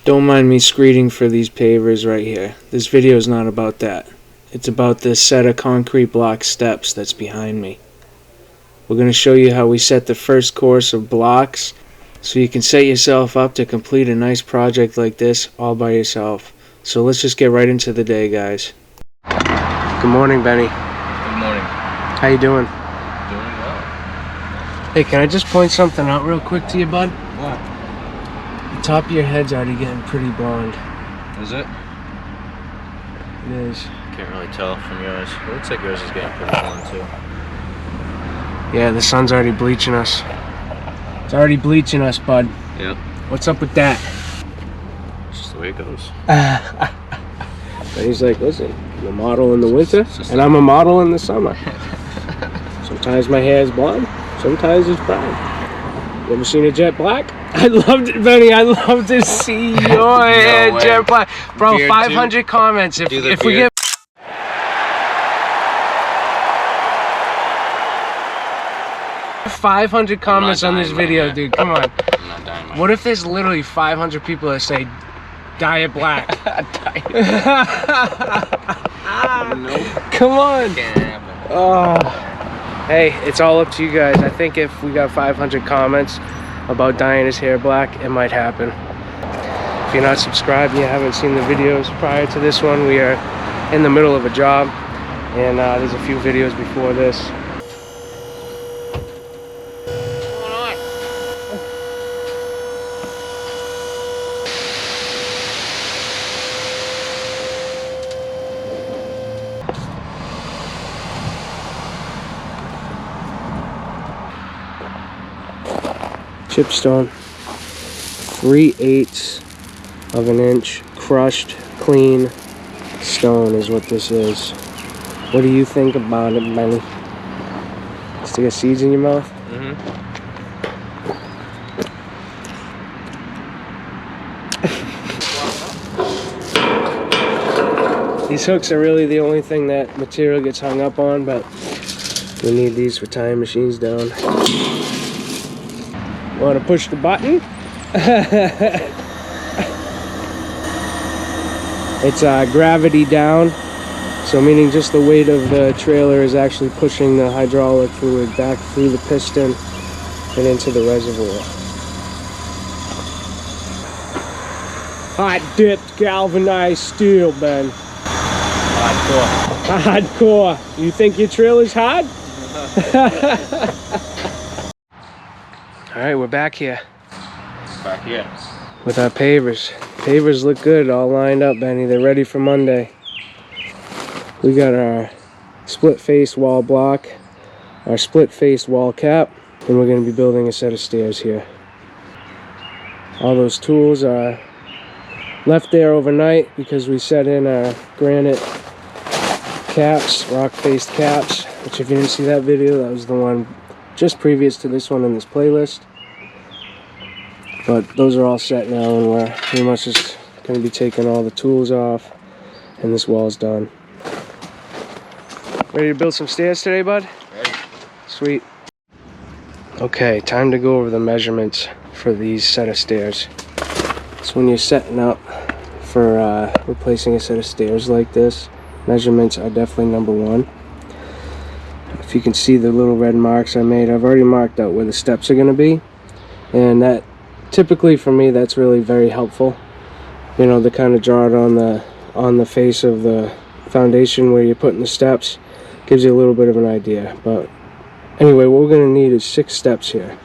Don't mind me screeding for these pavers right here. This video is not about that. It's about this set of concrete block steps that's behind me. We're going to show you how we set the first course of blocks so you can set yourself up to complete a nice project like this all by yourself. So let's just get right into the day, guys. Good morning, Benny. Good morning. How you doing? Doing well. Hey, can I just point something out real quick to you, bud? What? The top of your head's already getting pretty blonde. Is it? It is. Can't really tell from yours. It looks like yours is getting pretty blonde too. Yeah, the sun's already bleaching us. It's already bleaching us, bud. Yep. What's up with that? It's just the way it goes. And he's like, listen, I'm a model in the winter, and I'm a model in the summer. Sometimes my hair is blonde, sometimes it's brown. You ever seen a jet black? I loved it, Benny. I love to see your hair jet black. Bro, beard 500 too? Comments. If we get 500 comments on this video, dude, come on. I'm not dying. What if there's literally 500 people that say, dye it black? Nope. Come on. Can't happen. Oh. Hey, it's all up to you guys. I think if we got 500 comments about dyeing his hair black, it might happen. If you're not subscribed and you haven't seen the videos prior to this one, we are in the middle of a job, and there's a few videos before this. Chipstone, 3/8 of an inch, crushed, clean stone is what this is. What do you think about it, Benny? Still got seeds in your mouth? These hooks are really the only thing that material gets hung up on, but we need these for tying machines down. Want to push the button? It's gravity down, so meaning just the weight of the trailer is actually pushing the hydraulic fluid back through the piston and into the reservoir. Hot dipped galvanized steel, Ben. Hardcore. Hardcore. You think your trailer's hard? Alright, we're back here. Back here. With our pavers. Pavers look good, all lined up, Benny. They're ready for Monday. We got our split face wall block, our split face wall cap, and we're going to be building a set of stairs here. All those tools are left there overnight because we set in our granite caps, rock faced caps, which if you didn't see that video, that was the one just previous to this one in this playlist. But those are all set now, and we're pretty much just going to be taking all the tools off, and this wall's done. Ready to build some stairs today, bud? Ready. Sweet. Okay, time to go over the measurements for these set of stairs. So when you're setting up for replacing a set of stairs like this, measurements are definitely number one. If you can see the little red marks I made, I've already marked out where the steps are going to be, and that typically for me that's really very helpful, you know, to kind of draw it on the face of the foundation where you're putting the steps. Gives you a little bit of an idea. But anyway, what we're going to need is 6 steps here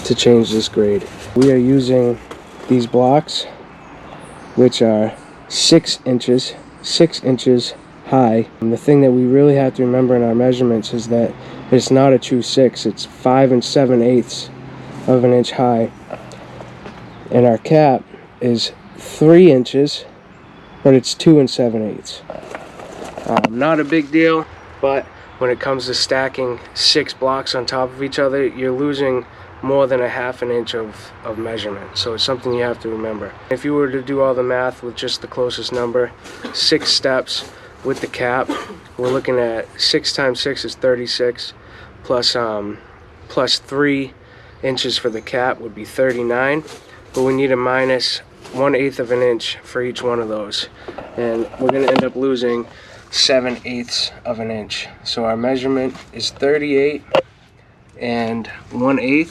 to change this grade. We are using these blocks, which are 6 inches high. And the thing that we really have to remember in our measurements is that it's not a true 6, it's 5 7/8 of an inch high. And our cap is 3 inches, but it's 2 7/8. Not a big deal, but when it comes to stacking 6 blocks on top of each other, you're losing more than a half an inch of measurement. So it's something you have to remember. If you were to do all the math with just the closest number, 6 steps with the cap, we're looking at 6 times 6 is 36, plus 3 inches for the cap would be 39. But we need a minus 1/8 of an inch for each one of those, and we're going to end up losing 7/8 of an inch. So our measurement is 38 and 1/8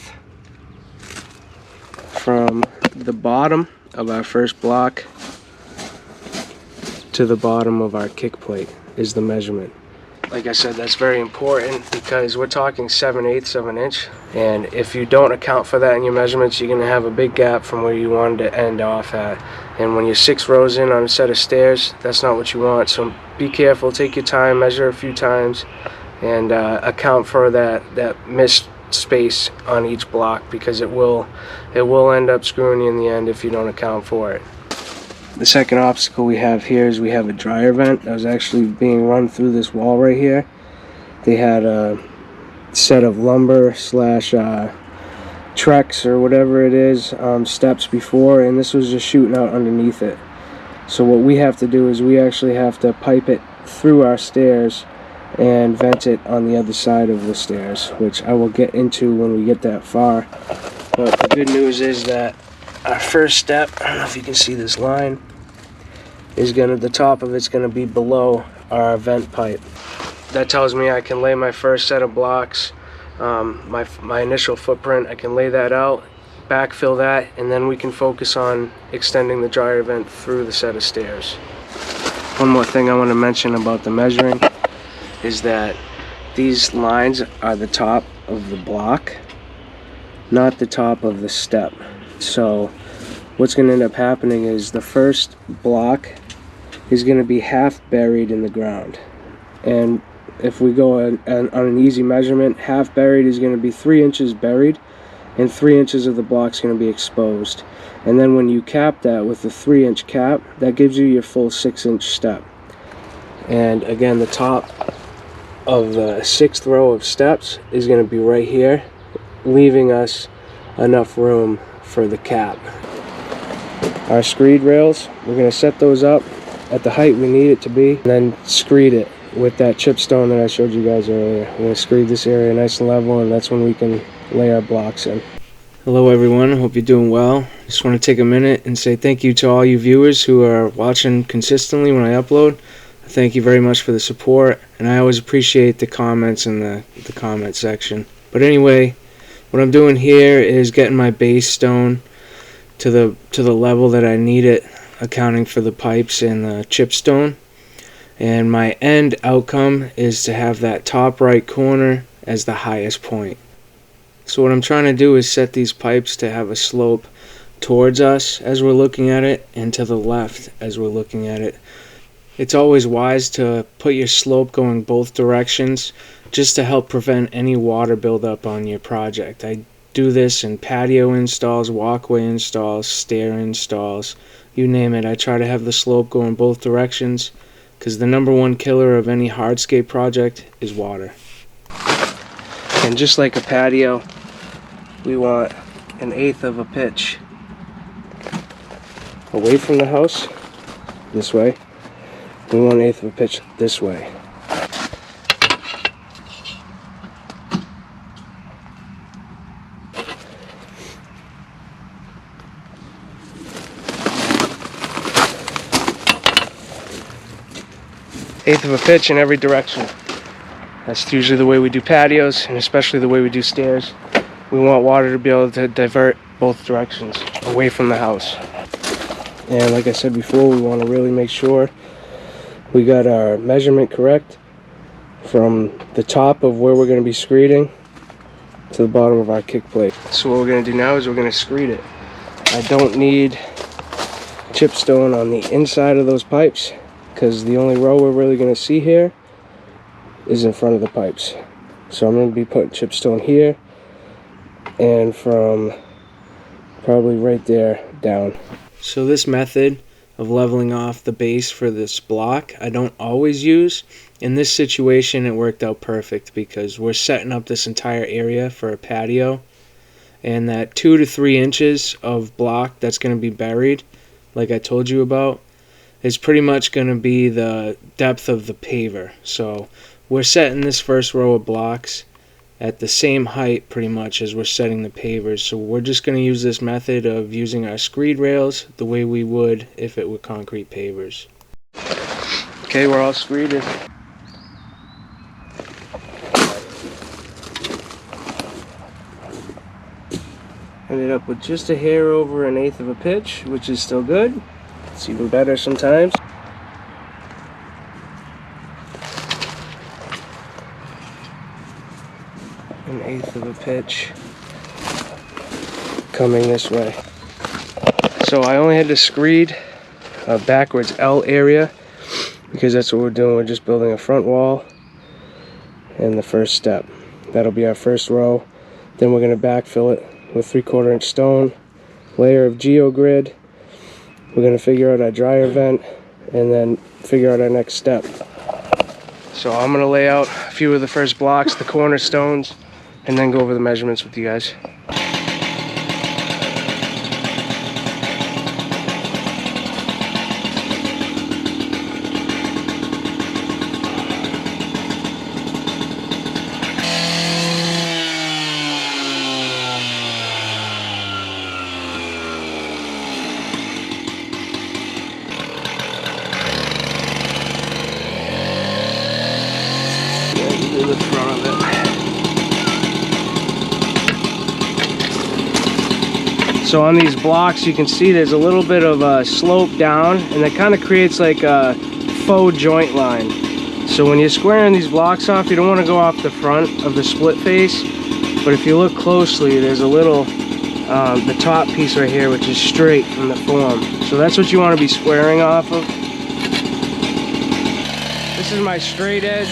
from the bottom of our first block to the bottom of our kick plate is the measurement. Like I said, that's very important because we're talking 7/8 of an inch, and if you don't account for that in your measurements, you're going to have a big gap from where you wanted to end off at. And when you're 6 rows in on a set of stairs, that's not what you want. So be careful, take your time, measure a few times, and account for that missed space on each block, because it will end up screwing you in the end if you don't account for it. The second obstacle we have here is we have a dryer vent that was actually being run through this wall right here. They had a set of lumber slash Trex or whatever it is steps before, and this was just shooting out underneath it. So what we have to do is we actually have to pipe it through our stairs and vent it on the other side of the stairs, which I will get into when we get that far. But the good news is that our first step, I don't know if you can see this line, is the top of it's gonna be below our vent pipe. That tells me I can lay my first set of blocks, my initial footprint. I can lay that out, backfill that, and then we can focus on extending the dryer vent through the set of stairs. One more thing I want to mention about the measuring is that these lines are the top of the block, not the top of the step. So what's going to end up happening is the first block is going to be half buried in the ground, and if we go on an easy measurement, half buried is going to be 3 inches buried, and 3 inches of the block is going to be exposed. And then when you cap that with the 3-inch cap, that gives you your full 6-inch step. And again, the top of the 6th row of steps is going to be right here, leaving us enough room for the cap. Our screed rails, we're going to set those up at the height we need it to be, and then screed it with that chip stone that I showed you guys earlier. We're going to screed this area nice and level, and that's when we can lay our blocks in. Hello everyone, I hope you're doing well. Just want to take a minute and say thank you to all you viewers who are watching consistently when I upload. Thank you very much for the support, and I always appreciate the comments in the comment section. But anyway, what I'm doing here is getting my base stone to the level that I need it, accounting for the pipes and the chip stone. And my end outcome is to have that top right corner as the highest point. So what I'm trying to do is set these pipes to have a slope towards us as we're looking at it, and to the left as we're looking at it. It's always wise to put your slope going both directions, just to help prevent any water buildup on your project. I do this in patio installs, walkway installs, stair installs, you name it. I try to have the slope going both directions, because the #1 killer of any hardscape project is water. And just like a patio, we want 1/8 of a pitch away from the house, this way. We want 1/8 of a pitch this way. Eighth of a pitch in every direction. That's usually the way we do patios, and especially the way we do stairs. We want water to be able to divert both directions away from the house. And like I said before, we want to really make sure we got our measurement correct from the top of where we're going to be screeding to the bottom of our kick plate. So what we're going to do now is we're going to screed it. I don't need chipstone on the inside of those pipes, because the only row we're really going to see here is in front of the pipes. So I'm going to be putting chipstone here, and from probably right there down. So this method of leveling off the base for this block I don't always use. In this situation it worked out perfect, because we're setting up this entire area for a patio, and that 2 to 3 inches of block that's going to be buried, like I told you about, is pretty much going to be the depth of the paver. So we're setting this first row of blocks at the same height pretty much as we're setting the pavers. So we're just going to use this method of using our screed rails the way we would if it were concrete pavers. Okay, we're all screeded. Ended up with just a hair over 1/8 of a pitch, which is still good. It's even better sometimes. 1/8 of a pitch coming this way. So I only had to screed a backwards L area because that's what we're doing. We're just building a front wall and the first step. That'll be our first row. Then we're going to backfill it with 3/4 inch stone, layer of geogrid. We're going to figure out our dryer vent and then figure out our next step. So I'm going to lay out a few of the first blocks, the cornerstones, and then go over the measurements with you guys. The front of it. So on these blocks you can see there's a little bit of a slope down, and that kind of creates like a faux joint line. So when you're squaring these blocks off, you don't want to go off the front of the split face, but if you look closely there's a little the top piece right here which is straight from the form. So that's what you want to be squaring off of. This is my straight edge.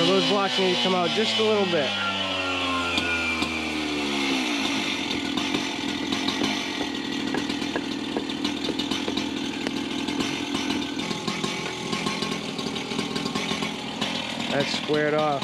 Those blocks need to come out just a little bit. That's squared off.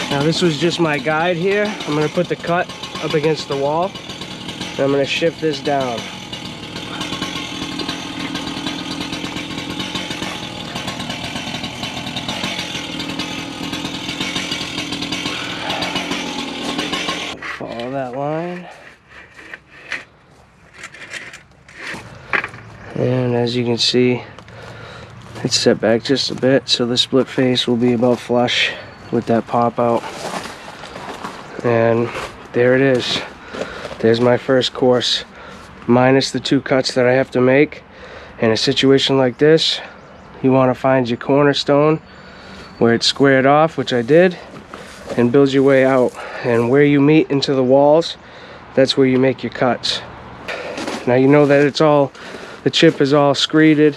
Now this was just my guide here. I'm going to put the cut up against the wall, and I'm going to shift this down. Follow that line. And as you can see, it's set back just a bit, so the split face will be about flush with that pop out. And there it is. There's my first course, minus the 2 cuts that I have to make. In a situation like this, you want to find your cornerstone where it's squared off, which I did, and build your way out. And where you meet into the walls, that's where you make your cuts. Now you know that it's all, the chip is all screeded,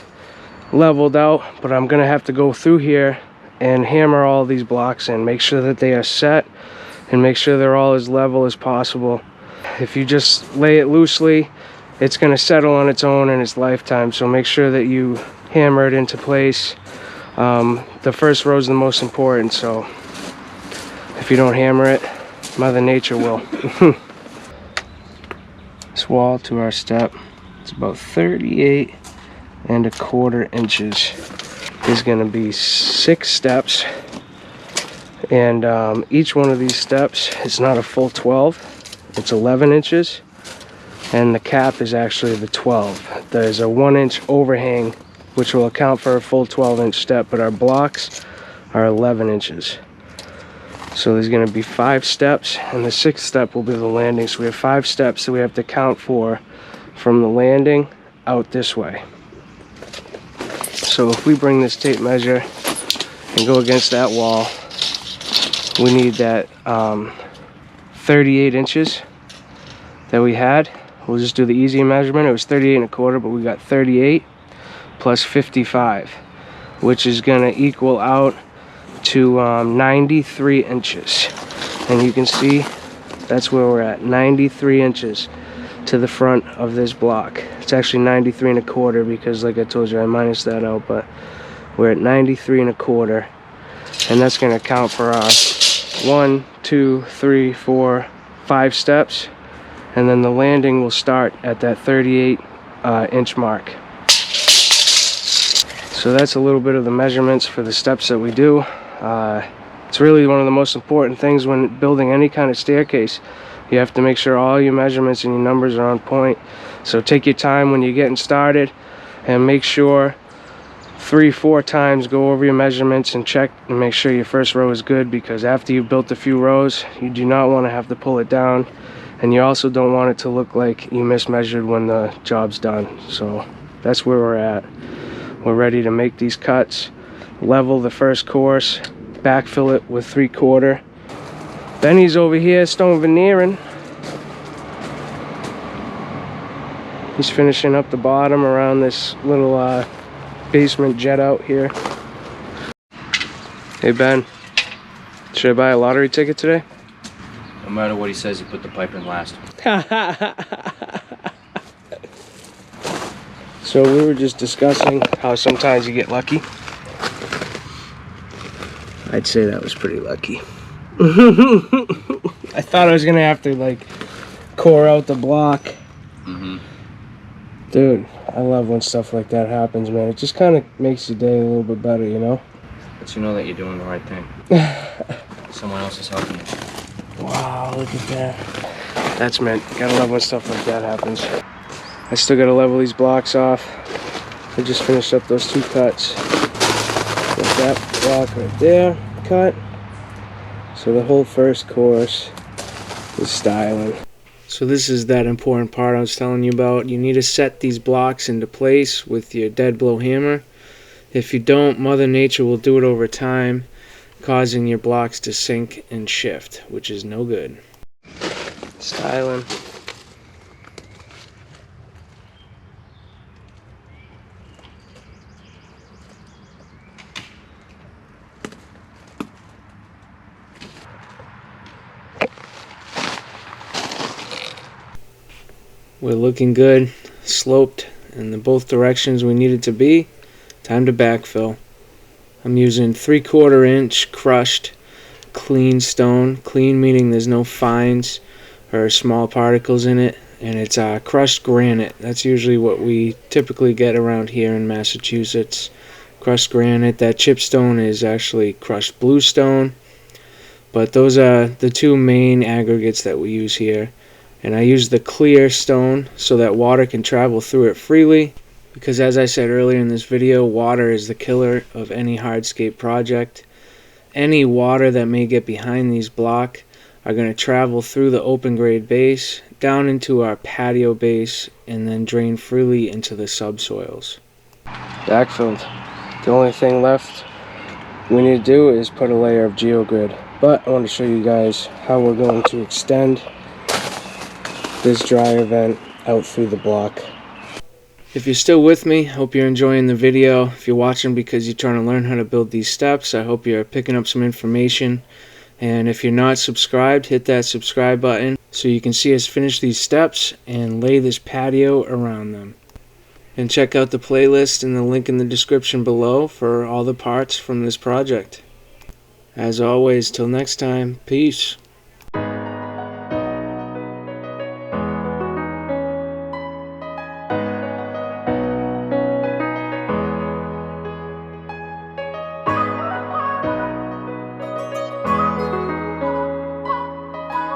leveled out, but I'm gonna have to go through here and hammer all these blocks in, make sure that they are set, and make sure they're all as level as possible. If you just lay it loosely, it's going to settle on its own in its lifetime, so make sure that you hammer it into place. The first row is the most important, so if you don't hammer it, Mother Nature will. This wall to our step, it's about 38 1.25 inches. Is going to be 6 steps, and each one of these steps is not a full 12, it's 11 inches, and the cap is actually the 12. There's a 1-inch overhang which will account for a full 12-inch step, but our blocks are 11 inches. So there's going to be 5 steps, and the 6th step will be the landing. So we have 5 steps that we have to count for from the landing out this way. So if we bring this tape measure and go against that wall, we need that 38 inches that we had. We'll just do the easy measurement. It was 38.25, but we got 38 plus 55, which is going to equal out to 93 inches. And you can see that's where we're at, 93 inches to the front of this block. It's actually 93.25 because, like I told you, I minus that out, but we're at 93.25, and that's going to count for our 1, 2, 3, 4, 5 steps, and then the landing will start at that 38 inch mark. So that's a little bit of the measurements for the steps that we do. It's really one of the most important things when building any kind of staircase. You have to make sure all your measurements and your numbers are on point. So take your time when you're getting started, and make sure 3-4 times go over your measurements and check and make sure your first row is good, because after you've built a few rows, you do not want to have to pull it down, and you also don't want it to look like you mismeasured when the job's done. So that's where we're at. We're ready to make these cuts, level the first course, backfill it with 3/4. Benny's over here stone veneering. He's finishing up the bottom around this little basement jet out here. Hey Ben, should I buy a lottery ticket today? No matter what he says, he put the pipe in last. So we were just discussing how sometimes you get lucky. I'd say that was pretty lucky. I thought I was gonna have to like core out the block. Dude, I love when stuff like that happens, man. It just kind of makes your day a little bit better, you know? But you know that you're doing the right thing. Someone else is helping you. Wow, look at that. That's meant. Gotta love when stuff like that happens. I still gotta level these blocks off. I just finished up those 2 cuts. Got that block right there cut. So the whole first course is styling. So this is that important part I was telling you about. You need to set these blocks into place with your dead blow hammer. If you don't, Mother Nature will do it over time, causing your blocks to sink and shift, which is no good. Styling. We're looking good, sloped in both directions we need it to be. Time to backfill. I'm using 3/4 inch crushed clean stone. Clean meaning there's no fines or small particles in it, and it's crushed granite. That's usually what we typically get around here in Massachusetts. Crushed granite. That chipstone is actually crushed bluestone, but those are the 2 main aggregates that we use here. And I use the clear stone so that water can travel through it freely, because as I said earlier in this video, water is the killer of any hardscape project. Any water that may get behind these blocks are going to travel through the open grade base, down into our patio base, and then drain freely into the subsoils. Backfilled. The only thing left we need to do is put a layer of geogrid. But I want to show you guys how we're going to extend this dryer vent out through the block. If you're still with me, hope you're enjoying the video. If you're watching because you're trying to learn how to build these steps, I hope you're picking up some information. And if you're not subscribed, hit that subscribe button so you can see us finish these steps and lay this patio around them. And check out the playlist and the link in the description below for all the parts from this project. As always, till next time, peace.